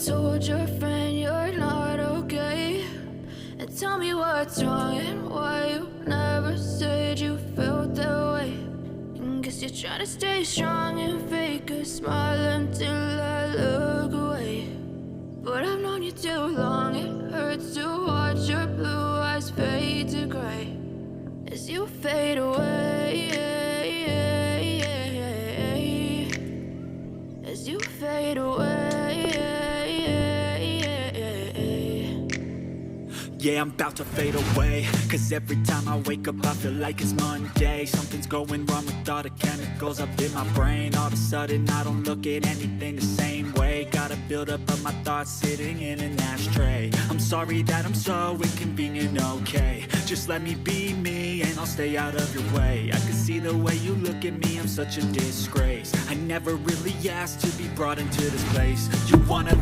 told your friend you're not okay? And tell me what's wrong and why you never said you felt that way. And guess you're trying to stay strong and fake a smile until I look away. But I've known you too long, it hurts to watch your blue eyes fade to gray as you fade away, as you fade away. Yeah, I'm about to fade away, cause every time I wake up I feel like it's Monday. Something's going wrong with all the chemicals up in my brain. All of a sudden I don't look at anything the same way. Got a buildup of my thoughts sitting in an ashtray. I'm sorry that I'm so inconvenient, okay? Just let me be me and I'll stay out of your way. I can see the way you look at me, I'm such a disgrace. I never really asked to be brought into this place. You wanna